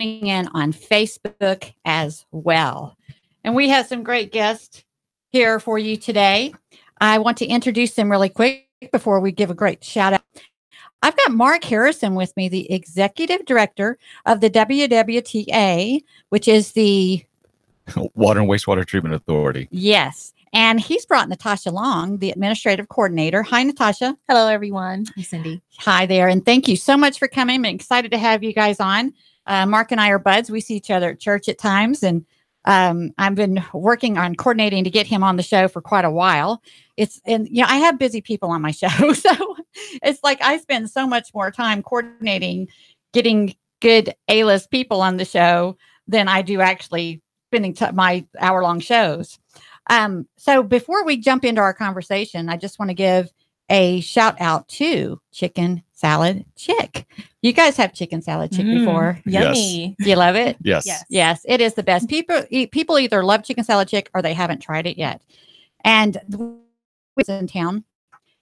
in on Facebook as well. And we have some great guests here for you today. I want to introduce them really quick before we give a great shout out. I've got Mark Harrison with me, the Executive Director of the WWTA, which is the Water and Wastewater Treatment Authority. Yes. And he's brought Natasha Long, the Administrative Coordinator. Hi, Natasha. Hello, everyone. Hi, Cindy. Hi there. And thank you so much for coming. I'm excited to have you guys on. Mark and I are buds. We see each other at church at times. And I've been working on coordinating to get him on the show for quite a while. I have busy people on my show. So it's like I spend so much more time coordinating, getting good A-list people on the show than I do actually spending my hour-long shows. So before we jump into our conversation, I just want to give a shout out to Chicken Salad Chick. You guys have Chicken Salad Chick before. Yummy. Do you love it? Yes. Yes, it is the best. People either love Chicken Salad Chick or they haven't tried it yet. And it's in town.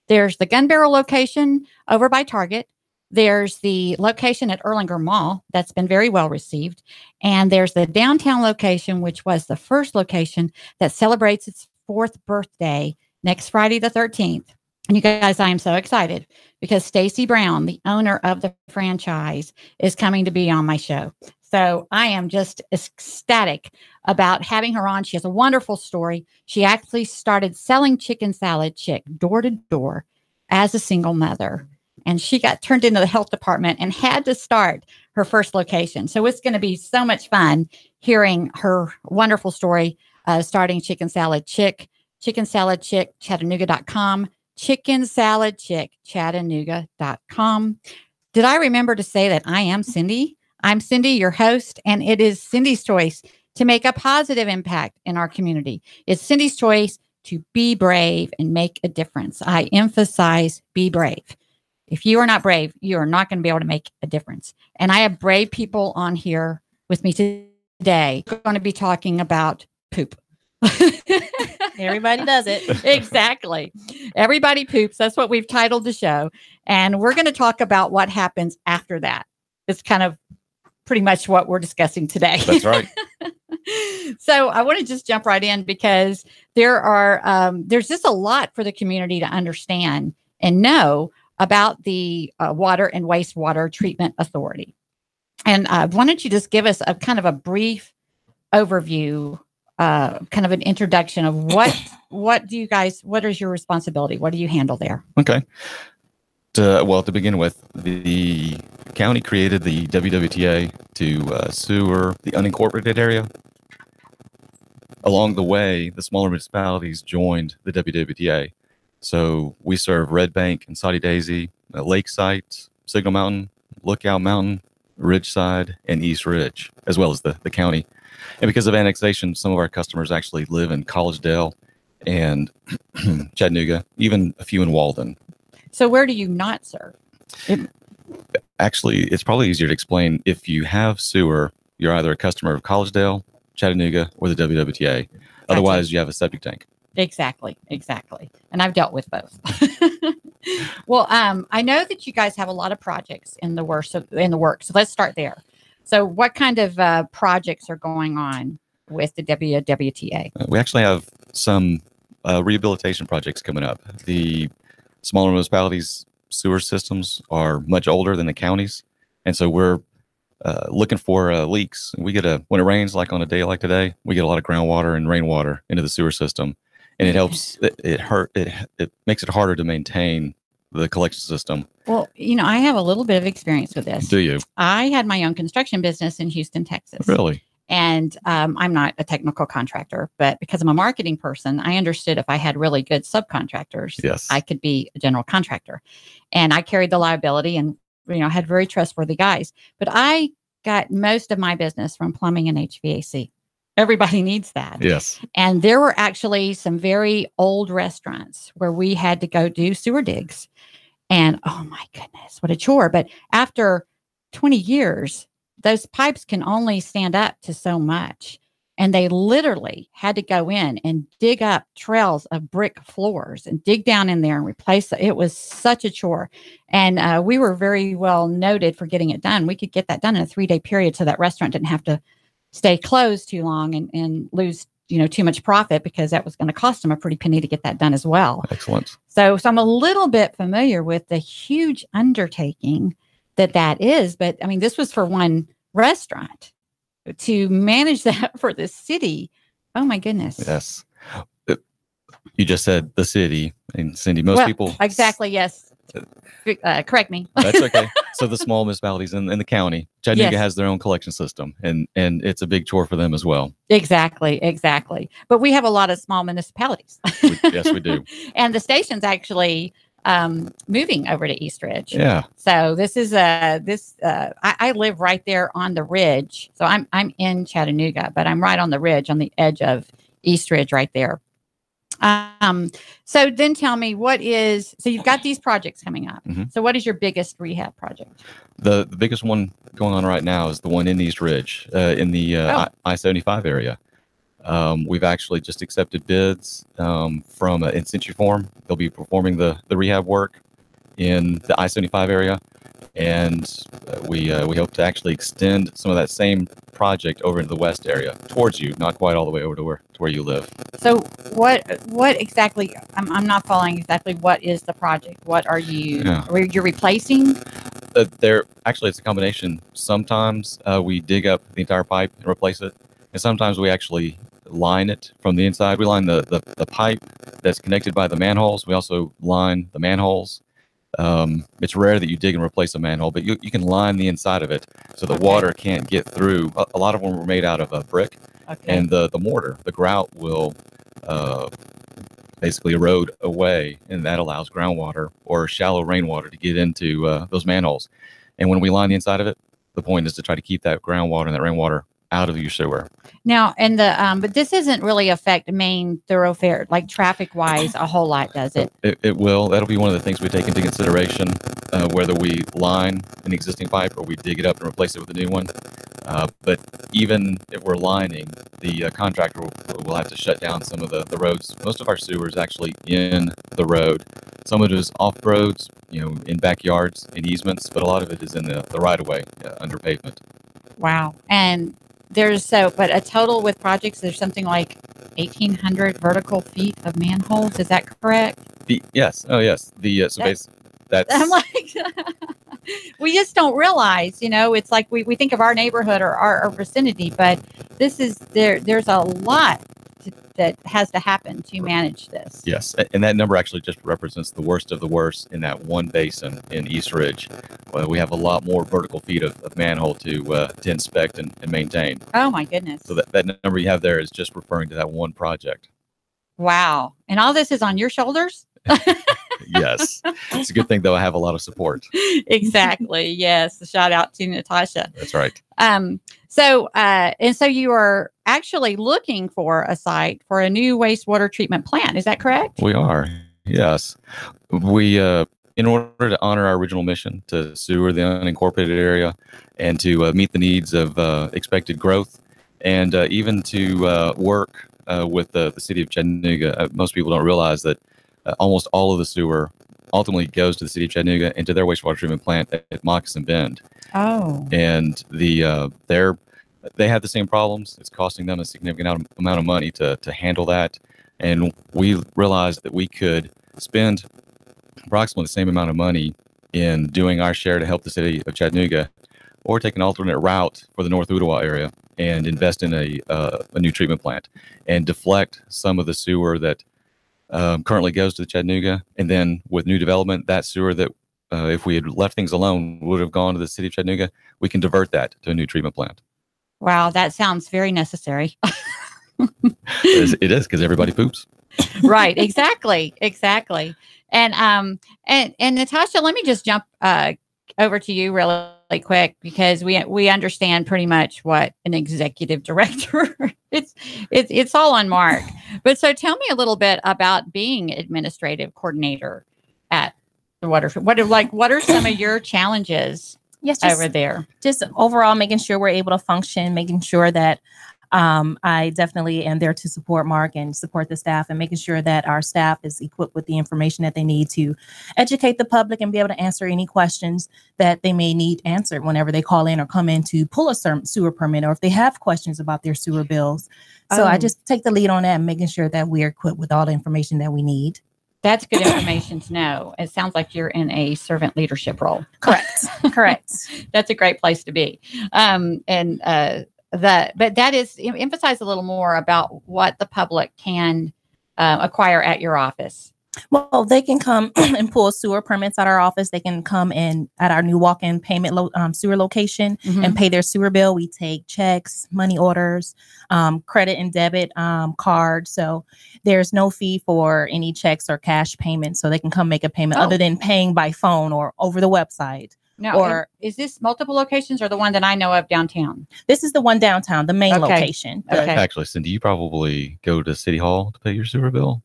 There's the Gun Barrel location over by Target. There's the location at Erlanger Mall that's been very well received. And there's the downtown location, which was the first location that celebrates its 4th birthday next Friday the 13th. And you guys, I am so excited because Stacy Brown, the owner of the franchise, is coming to be on my show. So I am just ecstatic about having her on. She has a wonderful story. She actually started selling Chicken Salad Chick door to door as a single mother. And she got turned into the health department and had to start her first location. So it's going to be so much fun hearing her wonderful story starting Chicken Salad Chick, Chattanooga.com, Chicken Salad Chick, Chattanooga.com. Did I remember to say that I am Cindy? I'm Cindy, your host, and it is Cindy's choice to make a positive impact in our community. It's Cindy's choice to be brave and make a difference. I emphasize be brave. If you are not brave, you are not going to be able to make a difference. And I have brave people on here with me today. We're going to be talking about poop. Everybody does it. Exactly. Everybody poops. That's what we've titled the show. And we're going to talk about what happens after that. It's kind of pretty much what we're discussing today. That's right. So I want to just jump right in because there's just a lot for the community to understand and know about the Water and Wastewater Treatment Authority. And why don't you just give us a kind of a brief overview, kind of an introduction of what is your responsibility? What do you handle there? Okay. To begin with, the county created the WWTA to sewer the unincorporated area. Along the way, the smaller municipalities joined the WWTA. So we serve Red Bank and Soddy Daisy, Lakeside, Signal Mountain, Lookout Mountain, Ridgeside, and East Ridge, as well as the county. And because of annexation, some of our customers actually live in Collegedale and Chattanooga, even a few in Walden. So where do you not serve? Actually, it's probably easier to explain. If you have sewer, you're either a customer of Collegedale, Chattanooga, or the WWTA. Gotcha. Otherwise, you have a septic tank. Exactly. And I've dealt with both. Well, I know that you guys have a lot of projects in the works. So let's start there. So what kind of projects are going on with the WWTA? We actually have some rehabilitation projects coming up. The smaller municipalities' sewer systems are much older than the counties. And so we're looking for leaks. When it rains, like on a day like today, we get a lot of groundwater and rainwater into the sewer system. And it helps, it makes it harder to maintain the collection system. Well, I have a little bit of experience with this. Do you? I had my own construction business in Houston, Texas. Really? And I'm not a technical contractor, but because I'm a marketing person, I understood if I had really good subcontractors, yes, I could be a general contractor. And I carried the liability and, had very trustworthy guys. But I got most of my business from plumbing and HVAC. Everybody needs that. Yes. And there were actually some very old restaurants where we had to go do sewer digs. And oh my goodness, what a chore. But after 20 years, those pipes can only stand up to so much. And they literally had to go in and dig up trails of brick floors and dig down in there and replace it. It was such a chore. And we were very well noted for getting it done. We could get that done in a 3-day period so that restaurant didn't have to stay closed too long and lose too much profit, because that was going to cost them a pretty penny to get that done as well. Excellent. So I'm a little bit familiar with the huge undertaking that is. But I mean, this was for one restaurant. To manage that for the city. Oh my goodness. Yes. You just said the city, and Cindy, most people. Exactly. Yes. Correct me. That's okay. So the small municipalities in the county, Chattanooga Yes. has their own collection system, and it's a big chore for them as well. Exactly. But we have a lot of small municipalities. Yes, we do. And the station's actually moving over to East Ridge. Yeah. So this is I live right there on the ridge. So I'm in Chattanooga, but I'm right on the ridge, on the edge of East Ridge right there. So then tell me, so you've got these projects coming up. Mhm. So what is your biggest rehab project? The biggest one going on right now is the one in East Ridge, in the I-75 area. We've actually just accepted bids from In Situ Form. They'll be performing the rehab work in the I-75 area, and we hope to actually extend some of that same project over into the west area towards you, not quite all the way over to where you live. So what exactly? I'm not following exactly. What is the project? What are you? Yeah. You're replacing? It's a combination. Sometimes we dig up the entire pipe and replace it, and sometimes we actually line it from the inside. We line the pipe that's connected by the manholes. We also line the manholes. It's rare that you dig and replace a manhole, but you can line the inside of it so the water can't get through. A lot of them were made out of brick, and the mortar, the grout, will basically erode away, and that allows groundwater or shallow rainwater to get into those manholes. And when we line the inside of it, the point is to try to keep that groundwater and that rainwater out of your sewer. Now, and but this isn't really affect main thoroughfare, like traffic wise, a whole lot, does it? It will. That'll be one of the things we take into consideration, whether we line an existing pipe or we dig it up and replace it with a new one. But even if we're lining, the contractor will have to shut down some of the roads. Most of our sewer is actually in the road. Some of it is off roads, in backyards and easements, but a lot of it is in the right of way, under pavement. Wow. And but a total with projects, there's something like 1,800 vertical feet of manholes. Is that correct? Yes. Oh, yes. That's. I'm like, we just don't realize, it's like we think of our neighborhood or our vicinity, but there's a lot that has to happen to manage this. Yes, and that number actually just represents the worst of the worst in that one basin in East Ridge. We have a lot more vertical feet of manhole to inspect and maintain. Oh my goodness. So that number you have there is just referring to that one project. Wow. And all this is on your shoulders? Yes. It's a good thing, though, I have a lot of support. Exactly. Yes. Shout out to Natasha. That's right. So you are actually looking for a site for a new wastewater treatment plant. Is that correct? We are. Yes. We, in order to honor our original mission to sewer the unincorporated area and to meet the needs of expected growth, and even to work with the city of Chattanooga, most people don't realize that almost all of the sewer ultimately goes to the city of Chattanooga and to their wastewater treatment plant at Moccasin Bend. Oh. And they have the same problems. It's costing them a significant amount of money to handle that. And we realized that we could spend approximately the same amount of money in doing our share to help the city of Chattanooga, or take an alternate route for the North Ooltewah area and invest in a new treatment plant and deflect some of the sewer that currently goes to the Chattanooga. And then with new development, that sewer that if we had left things alone would have gone to the city of Chattanooga, we can divert that to a new treatment plant. Wow, that sounds very necessary. It is, because everybody poops. Right, exactly. And Natasha, let me just jump over to you really quick, because we understand pretty much what an executive director it's all on Mark. But so tell me a little bit about being administrative coordinator at the water. What are some of your challenges Yes, over there? just overall making sure we're able to function, making sure that I definitely am there to support Mark and support the staff and making sure that our staff is equipped with the information that they need to educate the public and be able to answer any questions that they may need answered whenever they call in or come in to pull a sewer permit, or if they have questions about their sewer bills. So I just take the lead on that and making sure that we're equipped with all the information that we need. That's good information to know. It sounds like you're in a servant leadership role. Correct. Correct. That's a great place to be. But that is emphasize a little more about what the public can acquire at your office. Well, they can come and pull sewer permits at our office. They can come in at our new walk-in payment sewer location and pay their sewer bill. We take checks, money orders, credit and debit cards. So there's no fee for any checks or cash payments. So they can come make a payment other than paying by phone or over the website. Now, or is this multiple locations or the one that I know of downtown? This is the one downtown, the main location. Okay. Actually, Cindy, you probably go to City Hall to pay your sewer bill.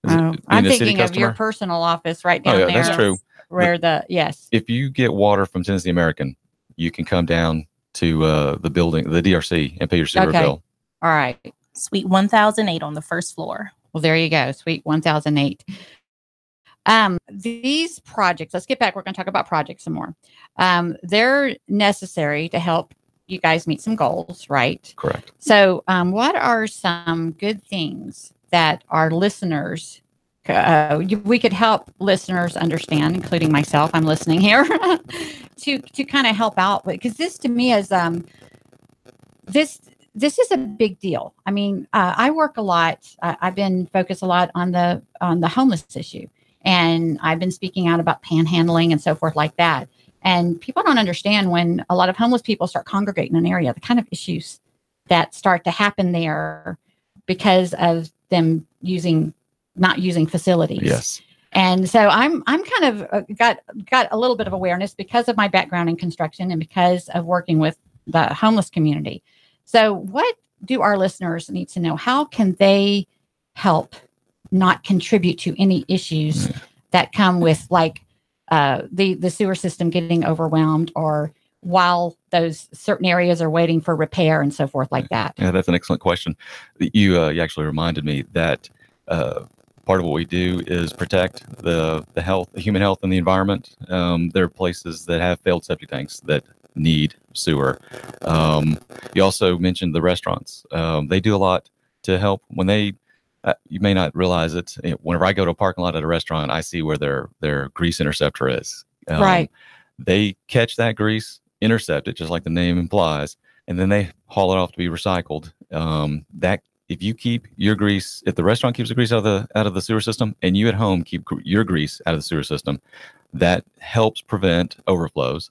I'm thinking of your personal office right down there. That's true. Where yes. If you get water from Tennessee American, you can come down to the building, the DRC, and pay your sewer bill. All right. Suite 1008 on the first floor. Well, there you go. Suite 1008. These projects, let's get back. We're going to talk about projects some more. They're necessary to help you guys meet some goals, right? Correct. So, what are some good things that our listeners, we could help listeners understand, including myself, I'm listening here, to kind of help out with, because this to me is, this is a big deal. I mean, I work a lot. I've been focused a lot on the homeless issue. And I've been speaking out about panhandling and so forth like that. And people don't understand when a lot of homeless people start congregating in an area, the kind of issues that start to happen there because of them not using facilities. Yes. And so I'm kind of got a little bit of awareness because of my background in construction and because of working with the homeless community. So what do our listeners need to know? How can they help not contribute to any issues that come with like the sewer system getting overwhelmed, or while those certain areas are waiting for repair and so forth like that? Yeah, that's an excellent question. You actually reminded me that part of what we do is protect the human health and the environment. There are places that have failed septic tanks that need sewer. You also mentioned the restaurants. They do a lot to help when they you may not realize it. Whenever I go to a parking lot at a restaurant, I see where their grease interceptor is. Right. They catch that grease, intercept it, just like the name implies, and then they haul it off to be recycled. That if you keep your grease, if the restaurant keeps the grease out of the sewer system, and you at home keep your grease out of the sewer system, that helps prevent overflows.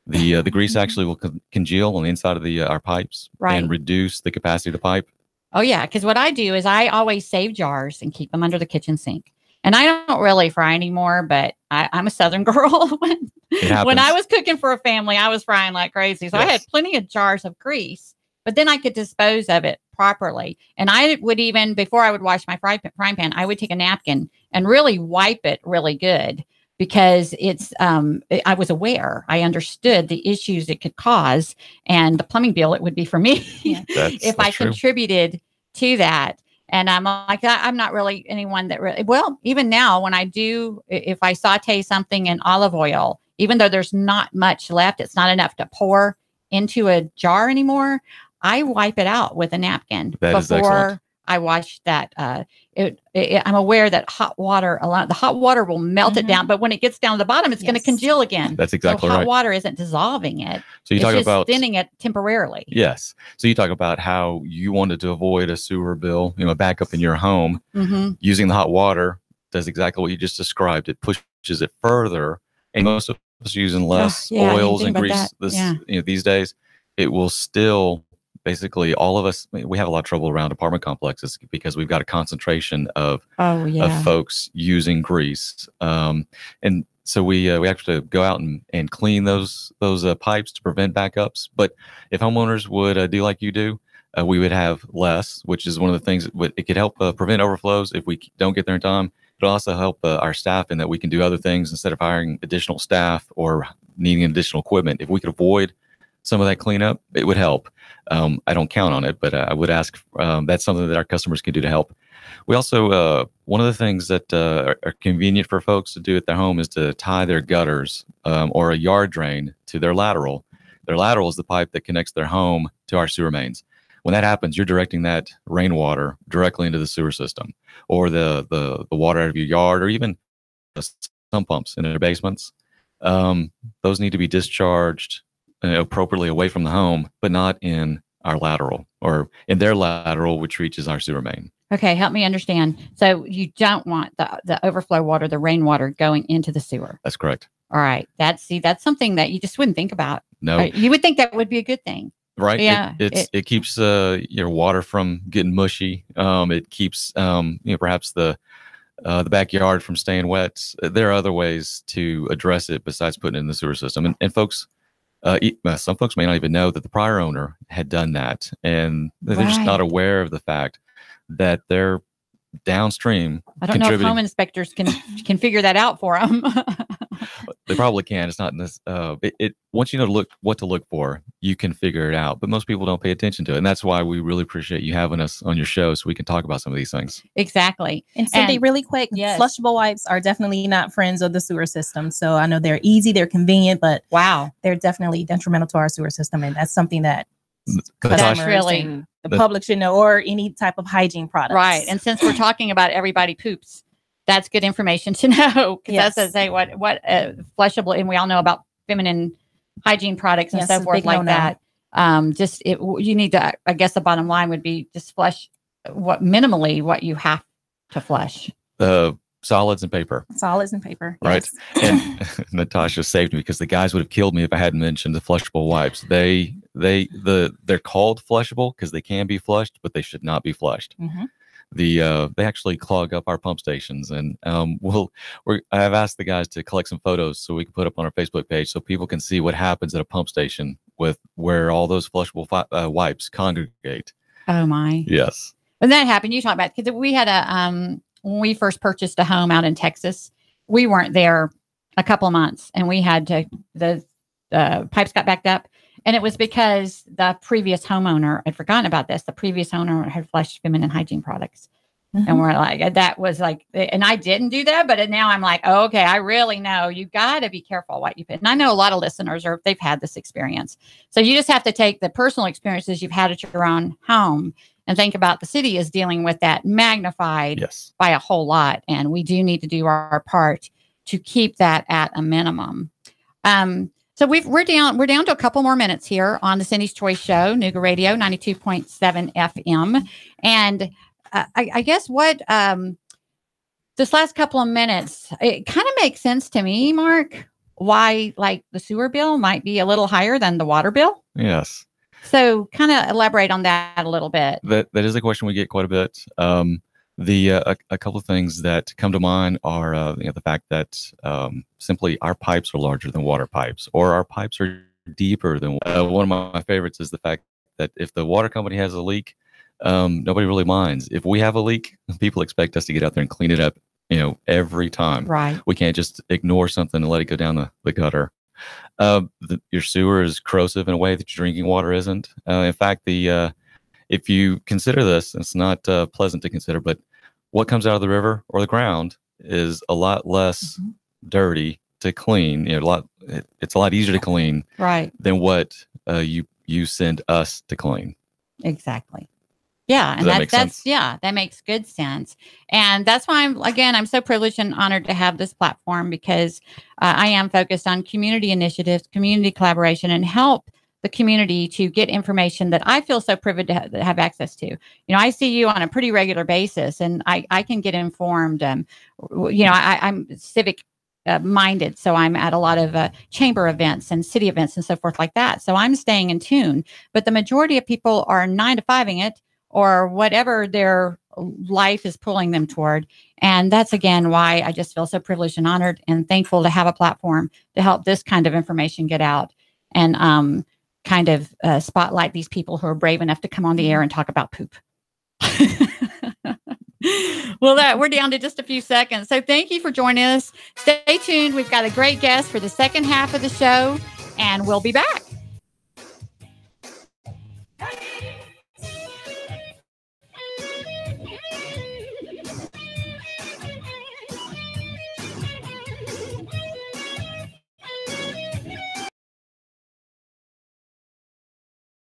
The grease actually will congeal on the inside of our pipes and reduce the capacity of the pipe. Oh, yeah. Because what I do is I always save jars and keep them under the kitchen sink. And I don't really fry anymore, but I'm a Southern girl. When I was cooking for a family, I was frying like crazy. So I had plenty of jars of grease, but then I could dispose of it properly. And I would even, before I would wash my frying pan, I would take a napkin and really wipe it really good, because it's, I was aware, I understood the issues it could cause and the plumbing bill it would be for me if I contributed to that. And I'm like, I'm not really anyone that really, well, even now when I do, if I saute something in olive oil, even though there's not much left, it's not enough to pour into a jar anymore, I wipe it out with a napkin before I wash that. I'm aware that hot water, the hot water will melt it down, but when it gets down to the bottom, it's going to congeal again. That's exactly right. Hot water isn't dissolving it. So you talk about thinning it temporarily. Yes. So you talk about how you wanted to avoid a sewer bill, a backup in your home. Using the hot water does exactly what you just described. It pushes it further, and most of us are using less oils and grease these days. It will still. Basically, all of us, we have a lot of trouble around apartment complexes because we've got a concentration of folks using grease. And so we actually go out and clean those pipes to prevent backups. But if homeowners would do like you do, we would have less, which is one of the things it could help prevent overflows if we don't get there in time. It'll also help our staff in that we can do other things instead of hiring additional staff or needing additional equipment. If we could avoid some of that cleanup, it would help. I don't count on it, but I would ask. That's something that our customers can do to help. We also, one of the things that are convenient for folks to do at their home is to tie their gutters or a yard drain to their lateral. Their lateral is the pipe that connects their home to our sewer mains. When that happens, you're directing that rainwater directly into the sewer system, or the water out of your yard, or even sump pumps in their basements. Those need to be discharged appropriately away from the home, but not in our lateral or in their lateral, which reaches our sewer main. Okay, help me understand. So you don't want the overflow water, the rainwater going into the sewer. That's correct. All right. That's something that you just wouldn't think about. No, Right? You would think that would be a good thing. right. Yeah, It keeps your water from getting mushy. It keeps perhaps the backyard from staying wet. There are other ways to address it besides putting it in the sewer system. And folks, some folks may not even know that the prior owner had done that, and they're just not Right. aware of the fact that they're downstream I don't know if contributing. home inspectors can figure that out for them. They probably can. It's not in this. Once you know what to look for, you can figure it out. But most people don't pay attention to it, and that's why we really appreciate you having us on your show so we can talk about some of these things. Exactly. And Cindy, And- really quick, Yes. flushable wipes are definitely not friends of the sewer system. So I know they're easy, they're convenient, but Wow. they're definitely detrimental to our sewer system. And that's something that That's customers really- and the that- public should know, or any type of hygiene products. Right. And since we're talking about everybody poops, that's good information to know. Because Yes. that's to say what flushable, and we all know about feminine hygiene products and Yes, so it's a forth big like no-no. that. You need to, I guess the bottom line would be just flush minimally what you have to flush. Solids and paper. Solids and paper. Right. Yes. And Natasha saved me because the guys would have killed me if I hadn't mentioned the flushable wipes. They're called flushable because they can be flushed, but they should not be flushed. Mhm. They actually clog up our pump stations, and I've asked the guys to collect some photos so we can put up on our Facebook page so people can see what happens at a pump station with where all those flushable wipes congregate. Oh my. Yes. When that happened, you talked about, because we had when we first purchased a home out in Texas, we weren't there a couple of months, and we had to, the pipes got backed up. And it was because the previous homeowner had forgotten about this. The previous owner had flushed feminine hygiene products. Mhm. And we're like, that was like, and I didn't do that, but now I'm like, oh, okay, I really know you got to be careful what you put. And I know a lot of listeners they've had this experience. So you just have to take the personal experiences you've had at your own home and think about the city is dealing with that magnified Yes. by a whole lot. And we do need to do our part to keep that at a minimum. So we're down to a couple more minutes here on the Cindy's Choice Show, Nuga Radio 92.7 FM. And I guess what this last couple of minutes, it kind of makes sense to me, Mark, why like the sewer bill might be a little higher than the water bill. Yes. So kind of elaborate on that a little bit. That is a question we get quite a bit. A couple of things that come to mind are the fact that simply our pipes are larger than water pipes, or our pipes are deeper than. One of my favorites is the fact that if the water company has a leak, nobody really minds. If we have a leak, people expect us to get out there and clean it up, every time. Right. We can't just ignore something and let it go down the gutter. Your sewer is corrosive in a way that your drinking water isn't. In fact, if you consider this, it's not pleasant to consider, but what comes out of the river or the ground is a lot less dirty to clean. It's a lot easier to clean Right. than what you send us to clean. Exactly. Yeah. Does And that make sense? that makes good sense. And that's why I'm so privileged and honored to have this platform, because I am focused on community initiatives, community collaboration, and help the community to get information that I feel so privileged to have access to. I see you on a pretty regular basis, and I can get informed. I'm civic minded, so I'm at a lot of chamber events and city events and so forth like that. So I'm staying in tune. But the majority of people are 9-to-5ing it, or whatever their life is pulling them toward. And that's, again, why I just feel so privileged and honored and thankful to have a platform to help this kind of information get out, and kind of spotlight these people who are brave enough to come on the air and talk about poop. Well, we're down to just a few seconds. So thank you for joining us. Stay tuned. We've got a great guest for the second half of the show, and we'll be back.